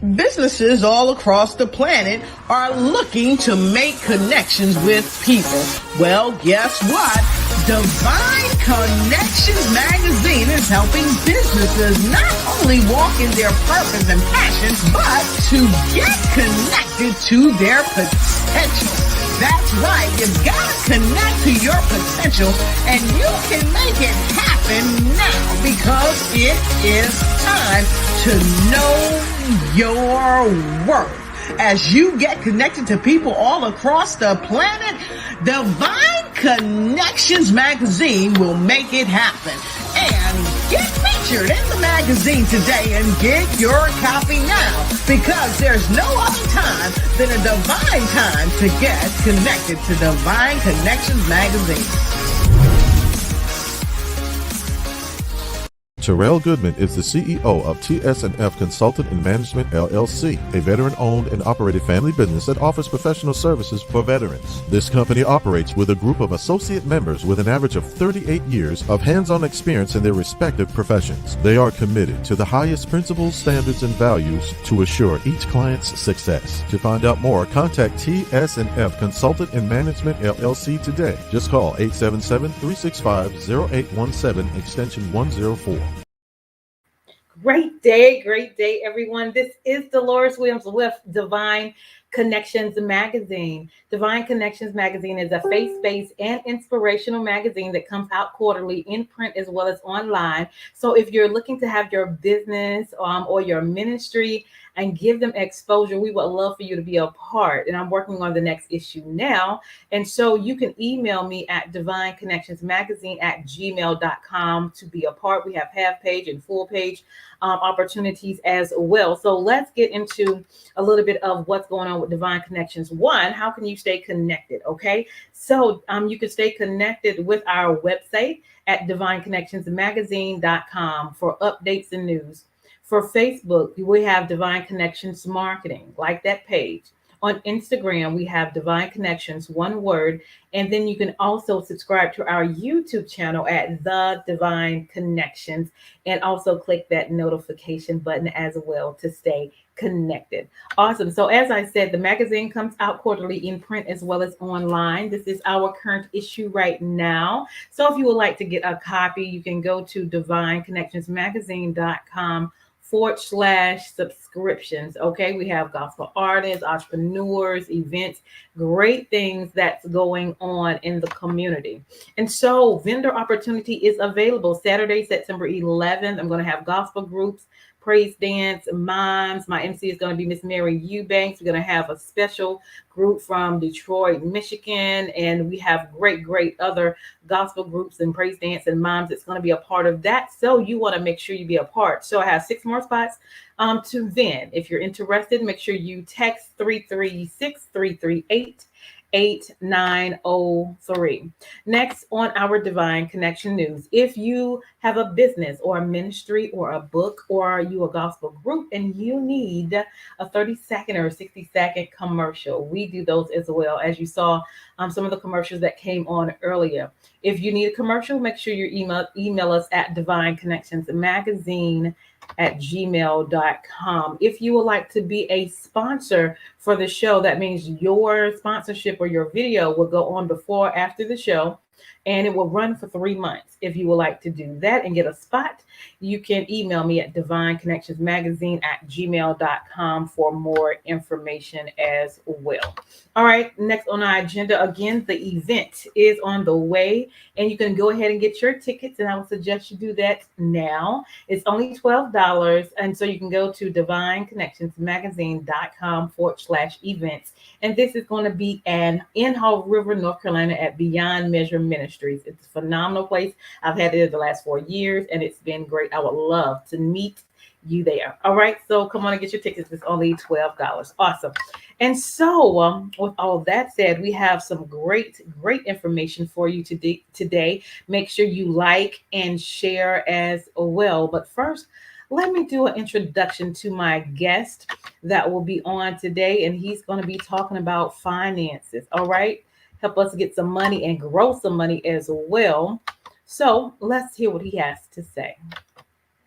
Businesses all across the planet are looking to make connections with people. Well, guess what? Divine Connections magazine is helping businesses not only walk in their purpose and passion, but to get connected to their potential. That's right. You've got to connect to your potential, and you can make it happen now because it is time to know your worth. As you get connected to people all across the planet, Divine Connections magazine will make it happen. And get featured in the magazine today and get your copy now, because there's no other time than a divine time to get connected to Divine Connections magazine. Terrell Goodman is the CEO of TS&F Consultant and Management LLC, a veteran-owned and operated family business that offers professional services for veterans. This company operates with a group of associate members with an average of 38 years of hands-on experience in their respective professions. They are committed to the highest principles, standards, and values to assure each client's success. To find out more, contact TS&F Consultant and Management LLC today. Just call 877-365-0817, extension 104. Great day, everyone. This is Dolores Williams with Divine Connections Magazine. Divine Connections Magazine is a faith-based and inspirational magazine that comes out quarterly in print as well as online. So if you're looking to have your business or your ministry and give them exposure, we would love for you to be a part. And I'm working on the next issue now. And so you can email me at divineconnectionsmagazine@gmail.com to be a part. We have half page and full page opportunities as well. So let's get into a little bit of what's going on with Divine Connections. One, how can you stay connected? Okay, so you can stay connected with our website at divineconnectionsmagazine.com for updates and news. For Facebook, we have Divine Connections Marketing, like that page. On Instagram, we have Divine Connections, one word. And then you can also subscribe to our YouTube channel at The Divine Connections, and also click that notification button as well to stay connected. Awesome. So as I said, the magazine comes out quarterly in print as well as online. This is our current issue right now. So if you would like to get a copy, you can go to divineconnectionsmagazine.com/subscriptions. Okay, we have gospel artists, entrepreneurs, events, great things that's going on in the community. And so vendor opportunity is available. Saturday, September 11th, I'm going to have gospel groups, praise dance, mimes. My MC is going to be Miss Mary Eubanks. We're going to have a special group from Detroit, Michigan, and we have great other gospel groups and praise dance and mimes that's going to be a part of that. So you want to make sure you be a part. So I have 6 more spots to vend. If you're interested, make sure you text 336-338-8903. Next on our Divine Connection News, if you have a business or a ministry or a book, or you a gospel group and you need a 30-second or a 60-second commercial, we do those as well. As you saw some of the commercials that came on earlier. If you need a commercial, make sure you email us at divineconnectionsmagazine@gmail.com. If you would like to be a sponsor for the show, that means your sponsorship or your video will go on before or after the show, and it will run for 3 months. If you would like to do that and get a spot, you can email me at divineconnectionsmagazine@gmail.com for more information as well. All right, next on our agenda, again, the event is on the way, and you can go ahead and get your tickets, and I would suggest you do that now. It's only $12, and so you can go to divineconnectionsmagazine.com/events, and this is going to be in Haw River, North Carolina at Beyond Measure Ministries. It's a phenomenal place. I've had it the last 4 years, and it's been great. I would love to meet you there. All right, so come on and get your tickets. It's only $12. Awesome. And so with all that said, we have some great information for you today. Make sure you like and share as well. But first, let me do an introduction to my guest that will be on today, and he's going to be talking about finances. All right, help us get some money and grow some money as well. So let's hear what he has to say.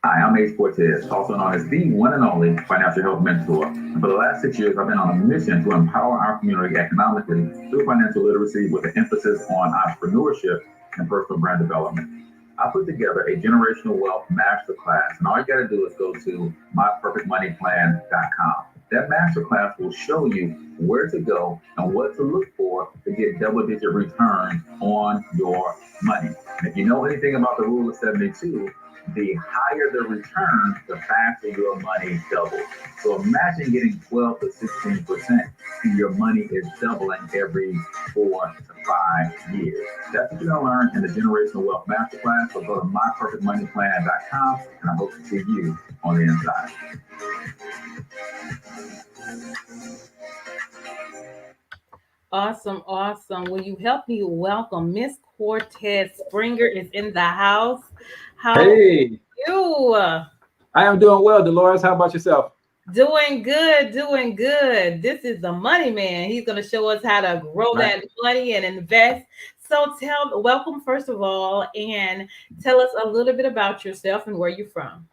Hi, I'm Ace Cortez, also known as the one and only financial health mentor. And for the last 6 years, I've been on a mission to empower our community economically through financial literacy with an emphasis on entrepreneurship and personal brand development. I put together a generational wealth masterclass, and all you got to do is go to myperfectmoneyplan.com. That masterclass will show you where to go and what to look for to get double-digit returns on your money. And if you know anything about the rule of 72, the higher the return, the faster your money doubles. So imagine getting 12 to 16% and your money is doubling every 4 to 5 years. That's what you're going to learn in the Generational Wealth Masterclass. So go to myperfectmoneyplan.com and I hope to see you on the inside. Awesome, awesome. Will you help me welcome Miss Cortez Springer is in the house. How are you? I am doing well, Dolores. How about yourself? Doing good, doing good. This is the money man. He's going to show us how to grow that money and invest. So welcome first of all, and tell us a little bit about yourself and where you're from.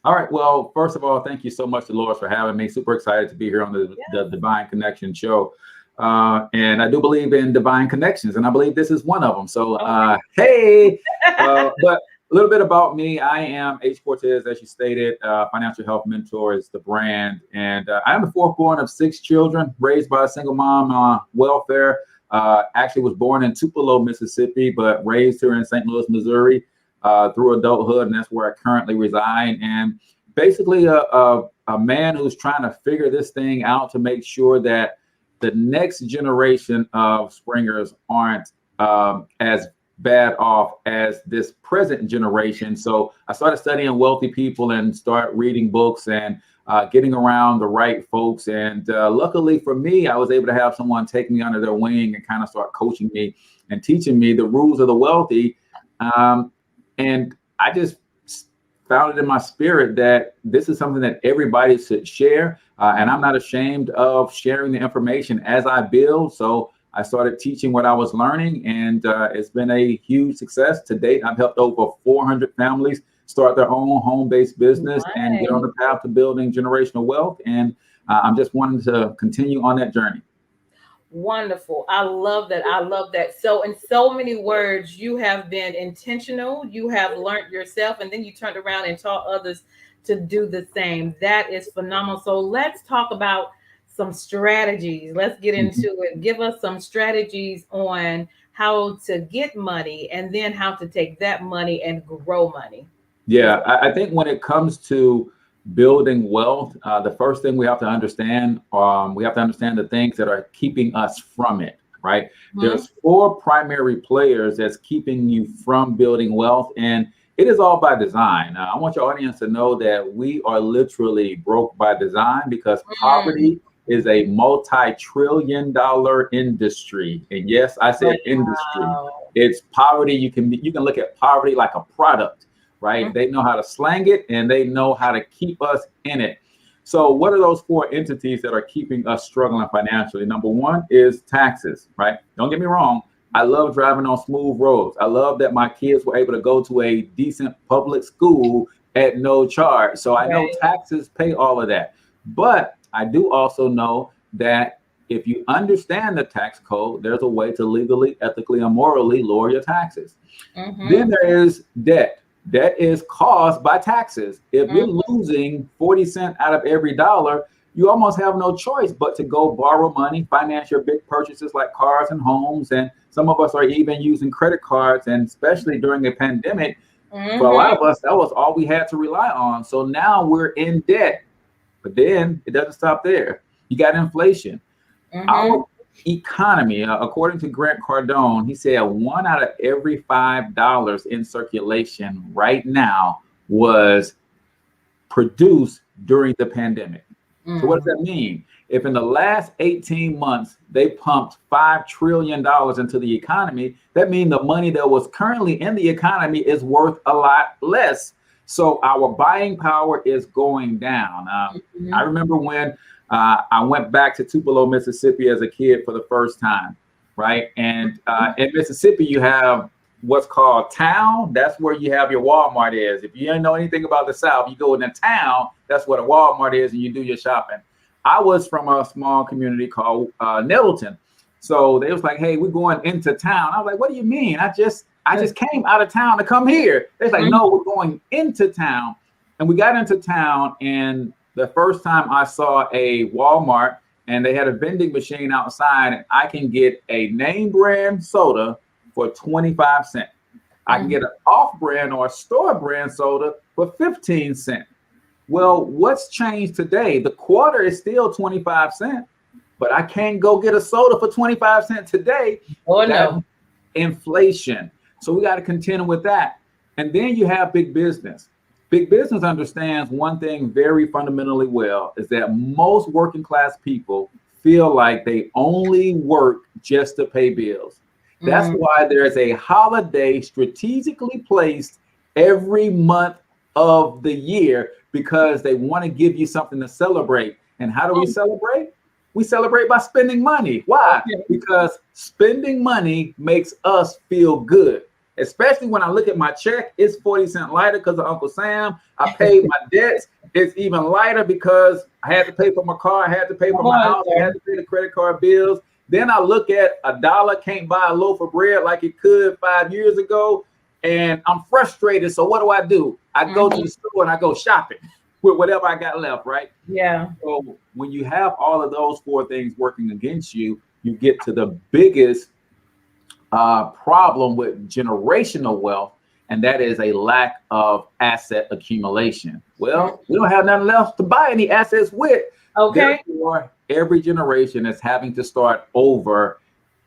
All right. Well, first of all, thank you so much, Dolores, for having me. Super excited to be here on the Divine Connection show. And I do believe in divine connections, and I believe this is one of them. So, hey, but a little bit about me. I am H. Cortez, as you stated. Financial Health Mentor is the brand. And I am the fourth born of 6 children, raised by a single mom on welfare. Actually was born in Tupelo, Mississippi, but raised here in St. Louis, Missouri through adulthood. And that's where I currently reside. And basically a man who's trying to figure this thing out to make sure that the next generation of Springers aren't as bad off as this present generation. So I started studying wealthy people and start reading books and getting around the right folks. And luckily for me, I was able to have someone take me under their wing and kind of start coaching me and teaching me the rules of the wealthy. And I just found it in my spirit that this is something that everybody should share. And I'm not ashamed of sharing the information as I build. So I started teaching what I was learning, and it's been a huge success to date. I've helped over 400 families start their own home-based business and get on the path to building generational wealth. And I'm just wanting to continue on that journey. Wonderful. I love that. I love that. So in so many words, you have been intentional, you have learned yourself, and then you turned around and taught others to do the same. That is phenomenal. So let's talk about some strategies. Let's get into it. Give us some strategies on how to get money and then how to take that money and grow money. Yeah, I think when it comes to building wealth, the first thing we have to understand the things that are keeping us from it, right? There's 4 primary players that's keeping you from building wealth, and it is all by design. I want your audience to know that we are literally broke by design because poverty is a multi-trillion-dollar industry. And yes, I said industry. It's poverty. You can look at poverty like a product, right? They know how to slang it and they know how to keep us in it. So what are those 4 entities that are keeping us struggling financially? Number 1 is taxes, right? Don't get me wrong. I love driving on smooth roads. I love that my kids were able to go to a decent public school at no charge. So I know taxes pay all of that. But I do also know that if you understand the tax code, there's a way to legally, ethically, and morally lower your taxes. Then there is debt. Debt is caused by taxes. If you're losing 40 cents out of every dollar, you almost have no choice but to go borrow money, finance your big purchases like cars and homes. And some of us are even using credit cards. And especially during the pandemic, for a lot of us, that was all we had to rely on. So now we're in debt. But then it doesn't stop there. You got inflation. Our economy, according to Grant Cardone, he said 1 out of every $5 in circulation right now was produced during the pandemic. So what does that mean? If in the last 18 months, they pumped $5 trillion into the economy, that means the money that was currently in the economy is worth a lot less. So our buying power is going down. I remember when I went back to Tupelo, Mississippi as a kid for the first time, right? And in Mississippi, you have what's called town, that's where you have your Walmart is. If you don't know anything about the South, you go into town, that's what a Walmart is, and you do your shopping. I was from a small community called Nettleton. So they was like, hey, we're going into town. I was like, what do you mean? I just came out of town to come here. They're like, no, we're going into town. And we got into town, and the first time I saw a Walmart, and they had a vending machine outside, and I can get a name brand soda for 25 cents. I can get an off-brand or a store brand soda for 15 cents. Well, what's changed today? The quarter is still 25 cents, but I can't go get a soda for 25 cents today. Oh, no. Inflation. So we got to contend with that. And then you have big business. Big business understands one thing very fundamentally well, is that most working class people feel like they only work just to pay bills. That's why there's a holiday strategically placed every month of the year, because they want to give you something to celebrate. And how do we celebrate? We celebrate by spending money. Why? Because spending money makes us feel good. Especially when I look at my check, it's 40 cents lighter because of Uncle Sam. I paid my debts. It's even lighter because I had to pay for my car. I had to pay for my house. I had to pay the credit card bills. Then I look at $1 can't buy a loaf of bread like it could 5 years ago. And I'm frustrated. So what do? I go to the store and I go shopping with whatever I got left, right? Yeah. So when you have all of those four things working against you, you get to the biggest problem with generational wealth, and that is a lack of asset accumulation. Well, we don't have nothing left to buy any assets with. Okay. Therefore, every generation is having to start over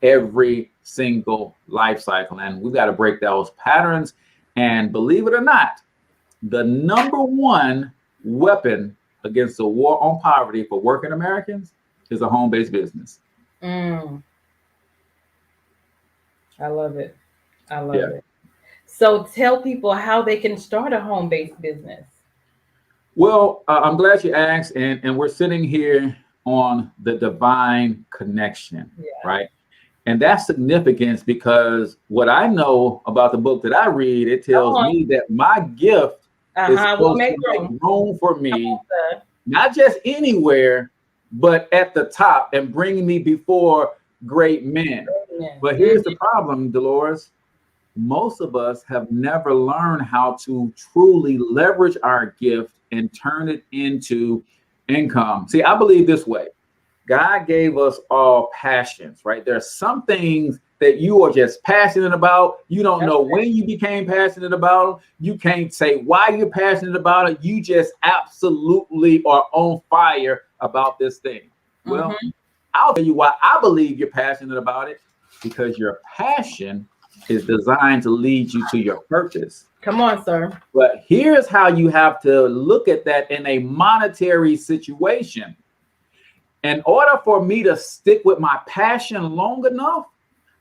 every single life cycle, and we've got to break those patterns. And believe it or not, the number one weapon against the war on poverty for working Americans is a home-based business. I love it. I love it. So tell people how they can start a home-based business. Well, I'm glad you asked, and we're sitting here on the divine connection, right? And that's significance because what I know about the book that I read, it tells me that my gift is supposed to make room for me, not just anywhere, but at the top and bring me before great men. But here's the problem, Dolores. Most of us have never learned how to truly leverage our gift and turn it into income. See, I believe this way. God gave us all passions, right? There are some things that you are just passionate about. You don't know when you became passionate about them. You can't say why you're passionate about it. You just absolutely are on fire about this thing. Well, I'll tell you why I believe you're passionate about it. Because your passion is designed to lead you to your purpose. Come on, sir. But here's how you have to look at that in a monetary situation. In order for me to stick with my passion long enough,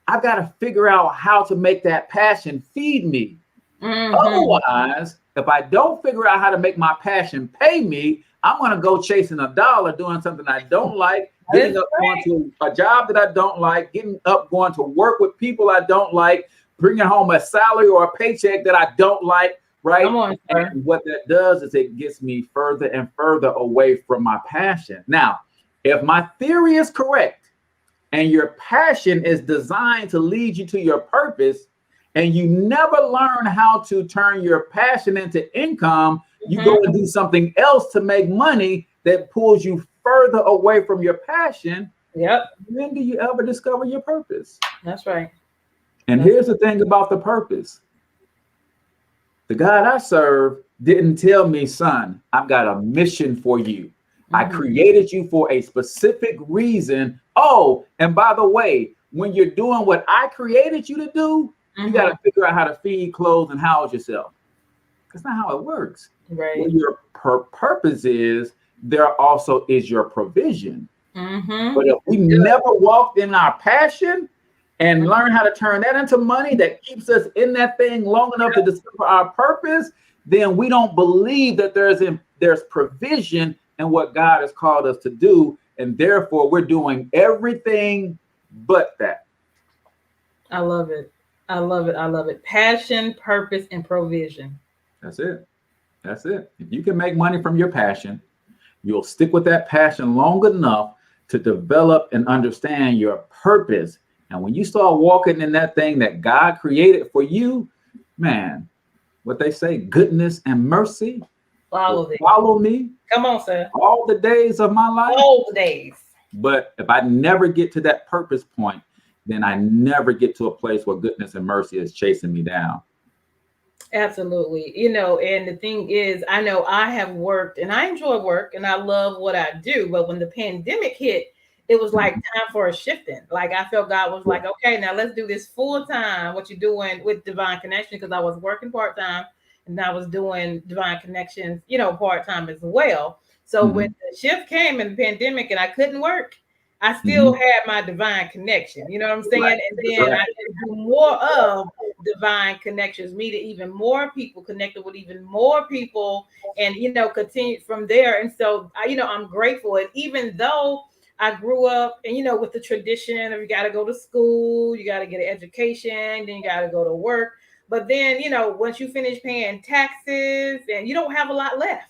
I've got to figure out how to make that passion feed me. Otherwise, if I don't figure out how to make my passion pay me, I'm going to go chasing a dollar doing something I don't like, getting up going to a job that I don't like, getting up going to work with people I don't like, bringing home a salary or a paycheck that I don't like, right? Come on, sir. And what that does is it gets me further and further away from my passion. Now, if my theory is correct and your passion is designed to lead you to your purpose, and you never learn how to turn your passion into income, you go and do something else to make money that pulls you further away from your passion. When do you ever discover your purpose? That's right. And here's the thing about the purpose. The God I serve didn't tell me, son, I've got a mission for you. I created you for a specific reason. Oh, and by the way, when you're doing what I created you to do, you got to figure out how to feed, clothe, and house yourself. That's not how it works. Right. What your purpose is, there also is your provision. But if we never walked in our passion and learn how to turn that into money that keeps us in that thing long enough to discover our purpose, then we don't believe that there's provision in what God has called us to do. And therefore, we're doing everything but that. I love it. I love it. I love it. Passion, purpose, and provision. That's it. That's it. If you can make money from your passion, you'll stick with that passion long enough to develop and understand your purpose. And when you start walking in that thing that God created for you, man, what they say, goodness and mercy will follow me. Come on, sir. All the days of my life. All the days. But if I never get to that purpose point, then I never get to a place where goodness and mercy is chasing me down. Absolutely. And the thing is, I know I have worked and I enjoy work and I love what I do. But when the pandemic hit, it was like time for a shifting. Like I felt God was like, okay, now let's do this full time, what you're doing with Divine Connection, because I was working part time and I was doing Divine Connections, part time as well. So when the shift came in the pandemic and I couldn't work, I still had my Divine Connection. You know what I'm saying? Right. And then I could do more of Divine Connections, meeting even more people, connected with even more people, and continue from there. And so I'm grateful. And even though I grew up and with the tradition of you got to go to school, you got to get an education, then you got to go to work. But then, once you finish paying taxes and you don't have a lot left.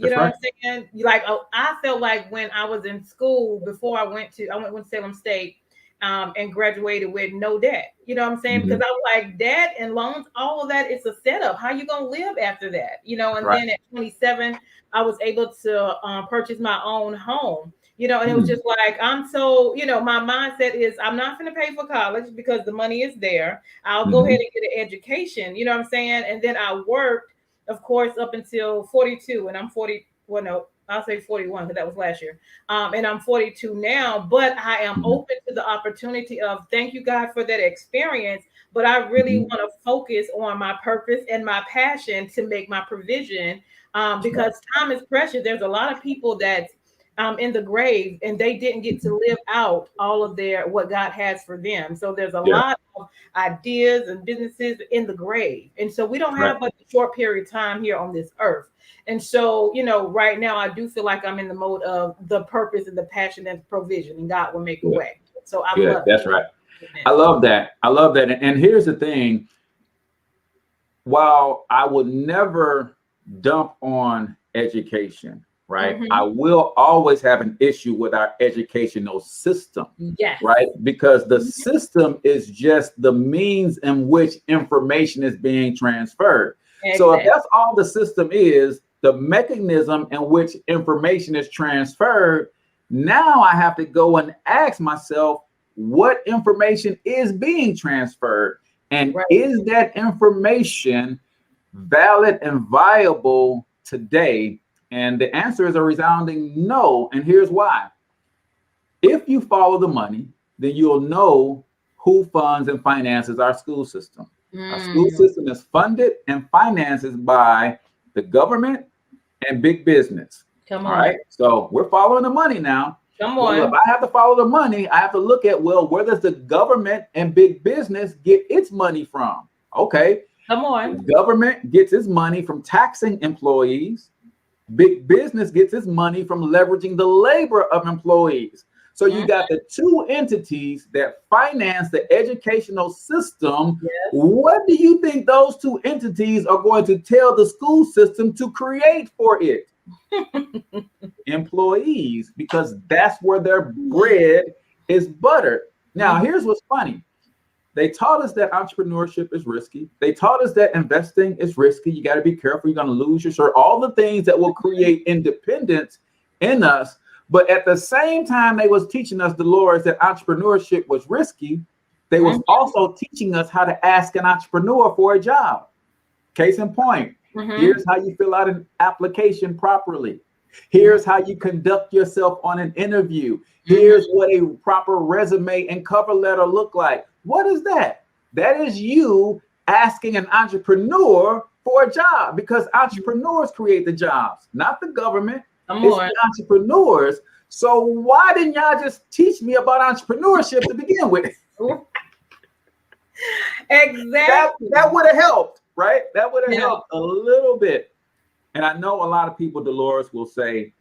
You know what I'm saying? Like, I felt like when I was in school, before I went to Salem State and graduated with no debt. You know what I'm saying? Because I was like, debt and loans, all of that, it's a setup. How you going to live after that? And then at 27, I was able to purchase my own home. And it was just like, I'm so, my mindset is I'm not going to pay for college because the money is there. I'll go ahead and get an education. You know what I'm saying? And then I worked, of course, up until 42, and I'm 40. Well, no, I'll say 41 because that was last year. And I'm 42 now, but I am open to the opportunity of thank you, God, for that experience. But I really want to focus on my purpose and my passion to make my provision because time is precious. There's a lot of people that in the grave and they didn't get to live out all of what God has for them. So there's a lot of ideas and businesses in the grave. And so we don't have but a short period of time here on this earth. And so, right now I do feel like I'm in the mode of the purpose and the passion and provision, and God will make a way. So I love that's right. I love that. I love that. And here's the thing. While I would never dump on education, right? I will always have an issue with our educational system, right? Because the system is just the means in which information is being transferred. So if that's all the system is, the mechanism in which information is transferred, now I have to go and ask myself, what information is being transferred? And is that information valid and viable today? And the answer is a resounding no. And here's why. If you follow the money, then you'll know who funds and finances our school system. Our school system is funded and financed by the government and big business. All right. So we're following the money now. Well, if I have to follow the money, I have to look at, where does the government and big business get its money from? Okay. The government gets its money from taxing employees. Big business gets its money from leveraging the labor of employees. So you got the two entities that finance the educational system. What do you think those two entities are going to tell the school system to create for it? Employees, because that's where their bread is buttered. Now, here's what's funny. They taught us that entrepreneurship is risky. They taught us that investing is risky. You got to be careful. You're going to lose your shirt. All the things that will create independence in us. But at the same time, they was teaching us, Dolores, that entrepreneurship was risky. They was also teaching us how to ask an entrepreneur for a job. Case in point, here's how you fill out an application properly. Here's how you conduct yourself on an interview. Here's what a proper resume and cover letter look like. What is that? That is you asking an entrepreneur for a job, because entrepreneurs create the jobs, not the government. It's the entrepreneurs. So why didn't y'all just teach me about entrepreneurship to begin with? Exactly. That would have helped, right? That would have helped a little bit. And I know a lot of people, Dolores, will say,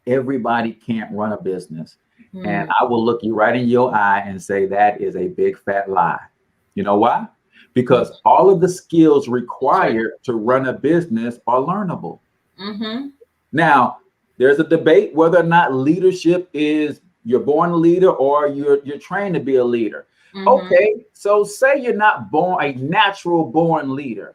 everybody can't run a business. And I will look you right in your eye and say, that is a big fat lie. You know why? Because all of the skills required to run a business are learnable. Mm-hmm. Now, there's a debate whether or not leadership is you're born a leader or you're trained to be a leader. Mm-hmm. Okay, so say you're not born a natural born leader,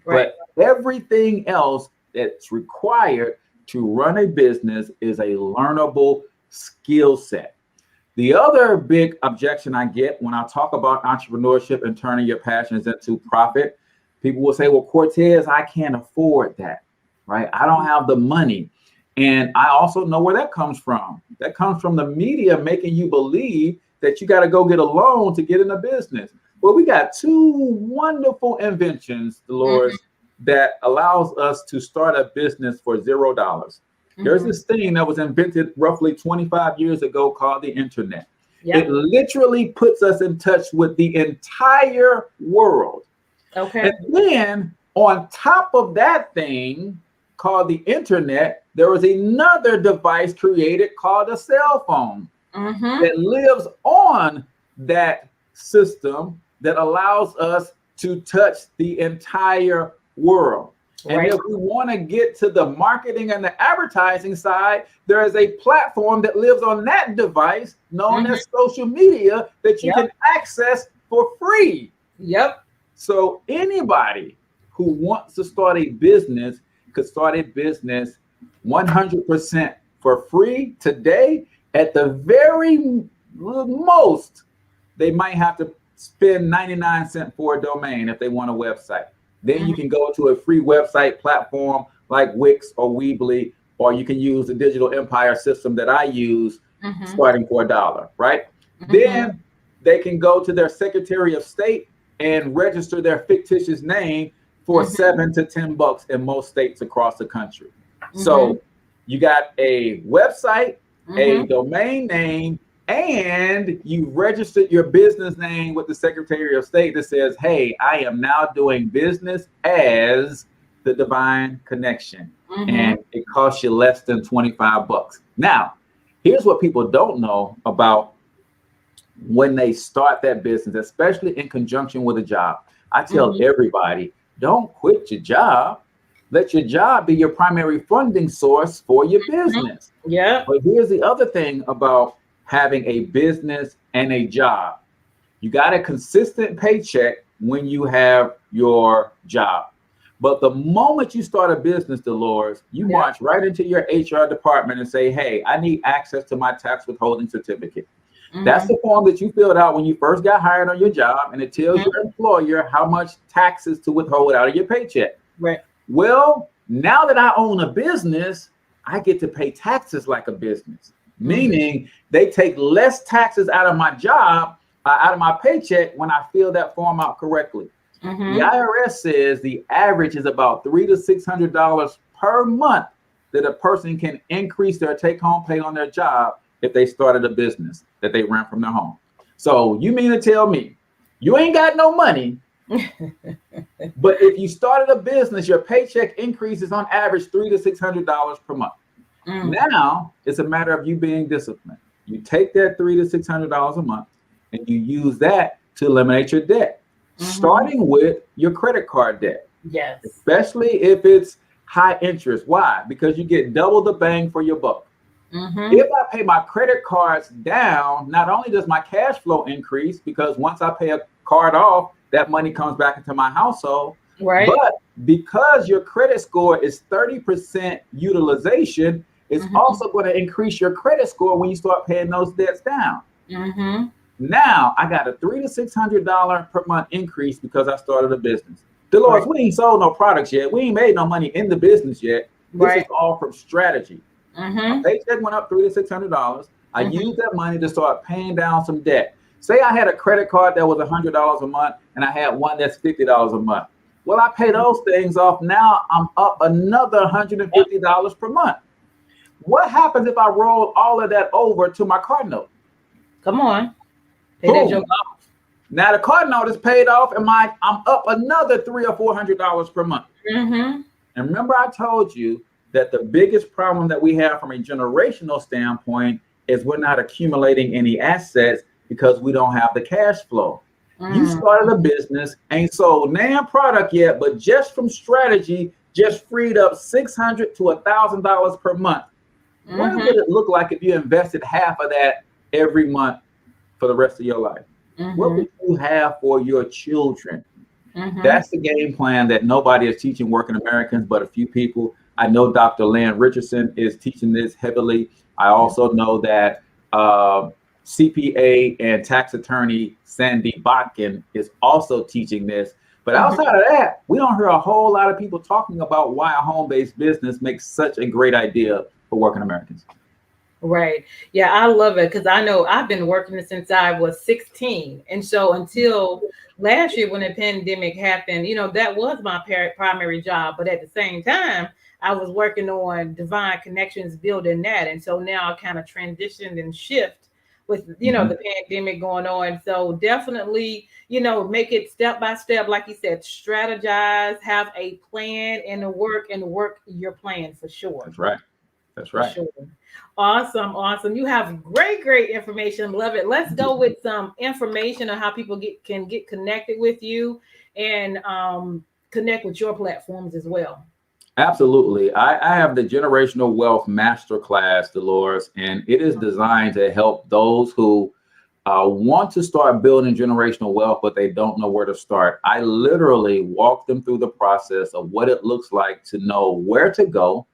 Right. but everything else that's required to run a business is a learnable skill set. The other big objection I get when I talk about entrepreneurship and turning your passions into profit, people will say, well, Cortez, I can't afford that, right? I don't have the money. And I also know where that comes from. That comes from the media making you believe that you got to go get a loan to get in a business. Well, we got two wonderful inventions, Dolores, that allows us to start a business for $0. There's this thing that was invented roughly 25 years ago called the internet. Yep. It literally puts us in touch with the entire world. Okay. And then on top of that thing called the internet, there was another device created called a cell phone that lives on that system that allows us to touch the entire world. And if we want to get to the marketing and the advertising side, there is a platform that lives on that device known as social media that you can access for free. Yep. So anybody who wants to start a business could start a business 100% for free today. At the very most, they might have to spend 99 cents for a domain if they want a website. Then you can go to a free website platform like Wix or Weebly, or you can use the Digital Empire system that I use, starting for $1, right? Then they can go to their Secretary of State and register their fictitious name for $7 to $10 in most states across the country. So you got a website, a domain name, and you registered your business name with the Secretary of State that says, hey, I am now doing business as the Divine Connection. And it costs you less than $25. Now, here's what people don't know about when they start that business, especially in conjunction with a job. I tell everybody, don't quit your job. Let your job be your primary funding source for your business. Yeah. But here's the other thing about having a business and a job. You got a consistent paycheck when you have your job. But the moment you start a business, Dolores, you march right into your HR department and say, hey, I need access to my tax withholding certificate. That's the form that you filled out when you first got hired on your job, and it tells your employer how much taxes to withhold out of your paycheck. Right. Well, now that I own a business, I get to pay taxes like a business. Meaning they take less taxes out of my job, out of my paycheck when I fill that form out correctly. The IRS says the average is about $300 to $600 per month that a person can increase their take-home pay on their job if they started a business that they ran from their home. So you mean to tell me you ain't got no money, but if you started a business, your paycheck increases on average $300 to $600 per month. Now it's a matter of you being disciplined. You take that $300 to $600 a month and you use that to eliminate your debt, starting with your credit card debt. Yes. Especially if it's high interest. Why? Because you get double the bang for your buck. If I pay my credit cards down, not only does my cash flow increase, because once I pay a card off, that money comes back into my household. Right. But because your credit score is 30% utilization, it's also going to increase your credit score when you start paying those debts down. Now I got a $300 to $600 per month increase because I started a business. Dolores, we ain't sold no products yet. We ain't made no money in the business yet. This is all from strategy. My paycheck went up $300 to $600. I used that money to start paying down some debt. Say I had a credit card that was $100 a month and I had one that's $50 a month. Well, I pay those things off. Now I'm up another $150 per month. What happens if I roll all of that over to my car note? Come on. Now the car note is paid off and I'm up another $300 or $400 per month. And remember I told you that the biggest problem that we have from a generational standpoint is we're not accumulating any assets because we don't have the cash flow. You started a business, ain't sold NAM product yet, but just from strategy, just freed up $600 to $1,000 per month. What would it look like if you invested half of that every month for the rest of your life? What would you have for your children? That's the game plan that nobody is teaching working Americans, but a few people. I know Dr. Lan Richardson is teaching this heavily. I also know that CPA and tax attorney Sandy Botkin is also teaching this. But outside of that, we don't hear a whole lot of people talking about why a home-based business makes such a great idea for working Americans. Right. Yeah, I love it because I know I've been working since I was 16. And so until last year when the pandemic happened, you know, that was my primary job. But at the same time, I was working on Divine Connections, building that. And so now I kind of transitioned and shift with, you know, the pandemic going on. So definitely, you know, make it step by step. Like you said, strategize, have a plan and work your plan for sure. That's right. That's right. Sure. Awesome. You have great information. Love it. Let's go with some information on how people can get connected with you and connect with your platforms as well. Absolutely. I have the Generational Wealth Masterclass, Dolores, and it is designed to help those who want to start building generational wealth, but they don't know where to start. I literally walk them through the process of what it looks like to know where to go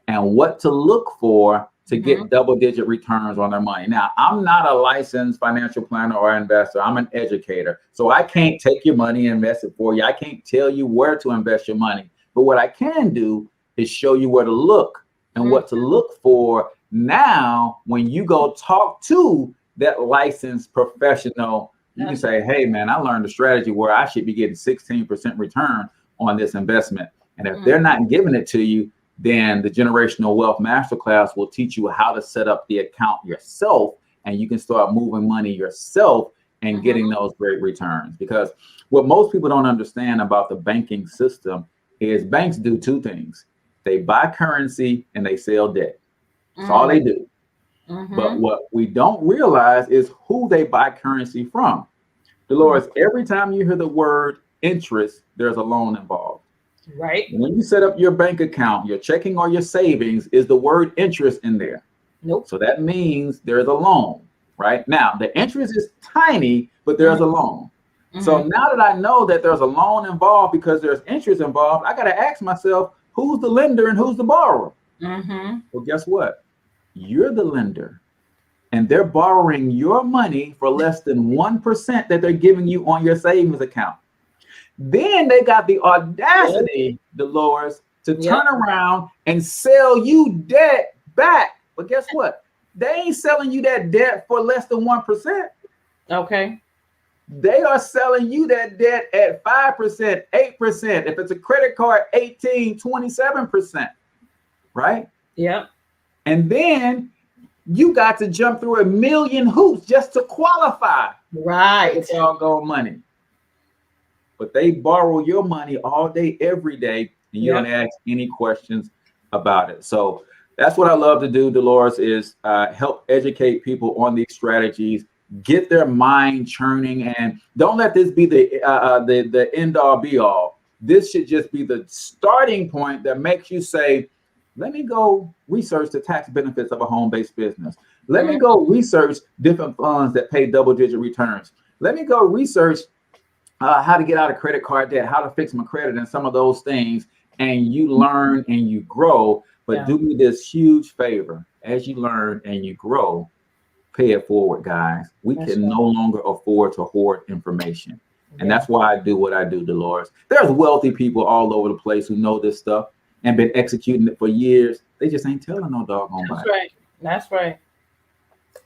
and what to look for to get double-digit returns on their money. Now, I'm not a licensed financial planner or investor. I'm an educator. So I can't take your money and invest it for you. I can't tell you where to invest your money. But what I can do is show you where to look and what to look for now when you go talk to that licensed professional. You can say, hey, man, I learned a strategy where I should be getting 16% return on this investment. And if they're not giving it to you, then the Generational Wealth Masterclass will teach you how to set up the account yourself, and you can start moving money yourself and getting those great returns. Because what most people don't understand about the banking system is banks do two things. They buy currency and they sell debt. That's all they do. But what we don't realize is who they buy currency from. Dolores, every time you hear the word interest, there's a loan involved. Right. When you set up your bank account, your checking or your savings, is the word interest in there? Nope. So that means there's a loan, right? Now, the interest is tiny, but there's a loan. So now that I know that there's a loan involved because there's interest involved, I got to ask myself, who's the lender and who's the borrower? Well, guess what? You're the lender, and they're borrowing your money for less than 1% that they're giving you on your savings account. Then they got the audacity, Dolores, to turn around and sell you debt back. But guess what? They ain't selling you that debt for less than 1%. Okay. They are selling you that debt at 5%, 8%. If it's a credit card, 18, 27%. Right? Yeah. And then you got to jump through a million hoops just to qualify. Right. It's all gold money. But they borrow your money all day, every day, and you don't ask any questions about it. So that's what I love to do, Dolores, is help educate people on these strategies, get their mind churning, and don't let this be the end all be all. This should just be the starting point that makes you say, let me go research the tax benefits of a home-based business. Let me go research different funds that pay double-digit returns. Let me go research how to get out of credit card debt, how to fix my credit, and some of those things. And you learn and you grow. But do me this huge favor. As you learn and you grow, pay it forward, guys. We can no longer afford to hoard information. And that's why I do what I do, Dolores. There's wealthy people all over the place who know this stuff and been executing it for years. They just ain't telling no doggone body. That's right. That's right.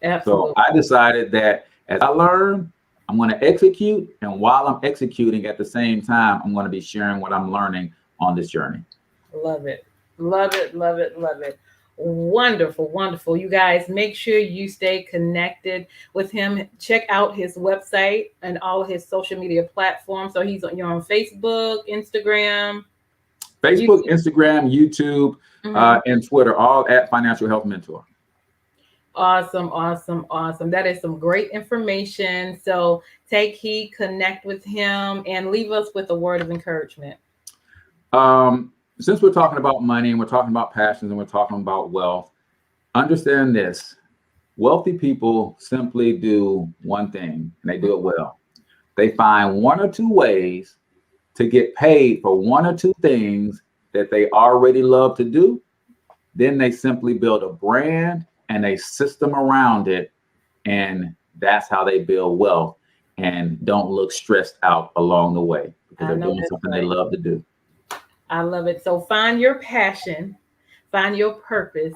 Absolutely. So I decided that as I learn, I'm going to execute. And while I'm executing at the same time, I'm going to be sharing what I'm learning on this journey. Love it. Love it. Love it. Love it. Wonderful. Wonderful. You guys, make sure you stay connected with him. Check out his website and all of his social media platforms. So you're on Facebook, Instagram. Facebook, YouTube. Instagram, YouTube, and Twitter, all at Financial Health Mentor. Awesome, awesome, awesome. That is some great information. So take heed, connect with him, and leave us with a word of encouragement. Since we're talking about money and we're talking about passions and we're talking about wealth, understand this. Wealthy people simply do one thing, and they do it well. They find one or two ways to get paid for one or two things that they already love to do. Then they simply build a brand and a system around it, and that's how they build wealth and don't look stressed out along the way because they're doing something they love to do. I love it. So find your passion, find your purpose,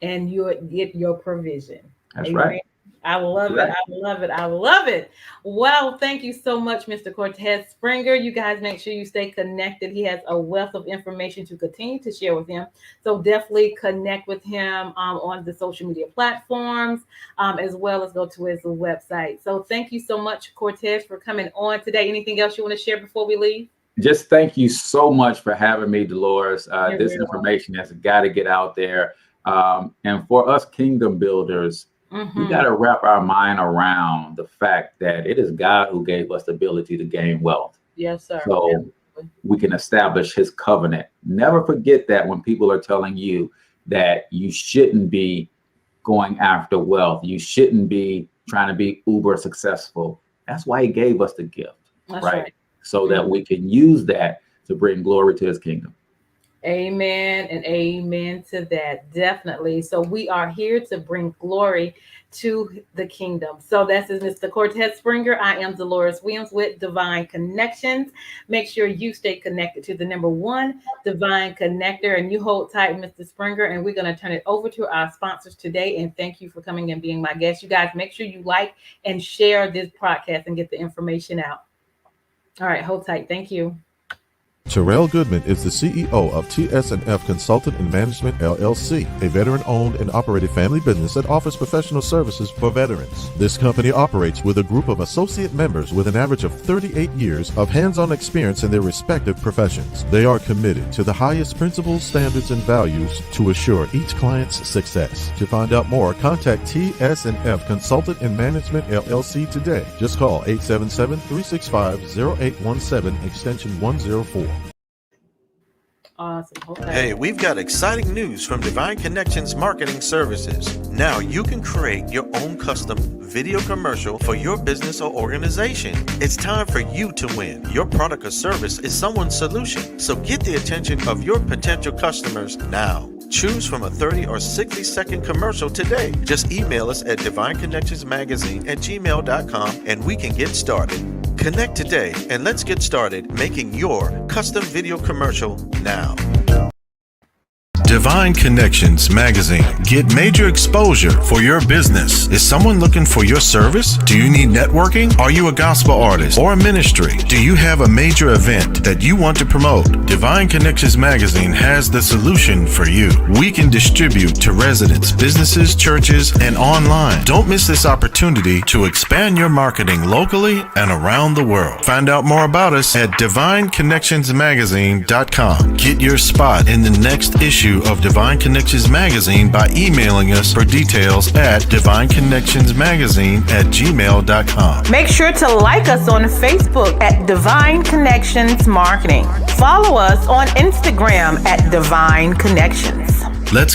and you'll get your provision. That's Amen. right. I love it. I love it. I love it. Well, thank you so much, Mr. Cortez Springer. You guys make sure you stay connected. He has a wealth of information to continue to share with him. So definitely connect with him on the social media platforms, as well as go to his website. So thank you so much, Cortez, for coming on today. Anything else you want to share before we leave? Just thank you so much for having me, Dolores. This information has got to get out there. And for us kingdom builders, we got to wrap our mind around the fact that it is God who gave us the ability to gain wealth. Yes, sir. So we can establish his covenant. Never forget that when people are telling you that you shouldn't be going after wealth, you shouldn't be trying to be uber successful. That's why he gave us the gift, right? So that we can use that to bring glory to his kingdom. Amen and amen to that. Definitely. So we are here to bring glory to the kingdom. So that's Mr. Cortez Springer. I am Dolores Williams with Divine Connections. Make sure you stay connected to the number one Divine Connector, and you hold tight, Mr. Springer, and we're going to turn it over to our sponsors today. And thank you for coming and being my guest. You guys make sure you like and share this podcast and get the information out. All right, hold tight. Thank you. Terrell Goodman is the CEO of TS&F Consultant and Management, LLC, a veteran-owned and operated family business that offers professional services for veterans. This company operates with a group of associate members with an average of 38 years of hands-on experience in their respective professions. They are committed to the highest principles, standards, and values to assure each client's success. To find out more, contact TS&F Consultant and Management, LLC today. Just call 877-365-0817, extension 104. Awesome. Okay. Hey, we've got exciting news from Divine Connections Marketing Services. Now you can create your own custom video commercial for your business or organization. It's time for you to win. Your product or service is someone's solution. So get the attention of your potential customers now. Choose from a 30 or 60-second commercial today. Just email us at divineconnectionsmagazine@gmail.com and we can get started. Connect today and let's get started making your custom video commercial now. Divine Connections Magazine. Get major exposure for your business. Is someone looking for your service? Do you need networking? Are you a gospel artist or a ministry? Do you have a major event that you want to promote? Divine Connections Magazine has the solution for you. We can distribute to residents, businesses, churches, and online. Don't miss this opportunity to expand your marketing locally and around the world. Find out more about us at divineconnectionsmagazine.com. Get your spot in the next issue of Divine Connections Magazine by emailing us for details at divineconnectionsmagazine@gmail.com. Make sure to like us on Facebook at Divine Connections Marketing. Follow us on Instagram at Divine Connections. Let's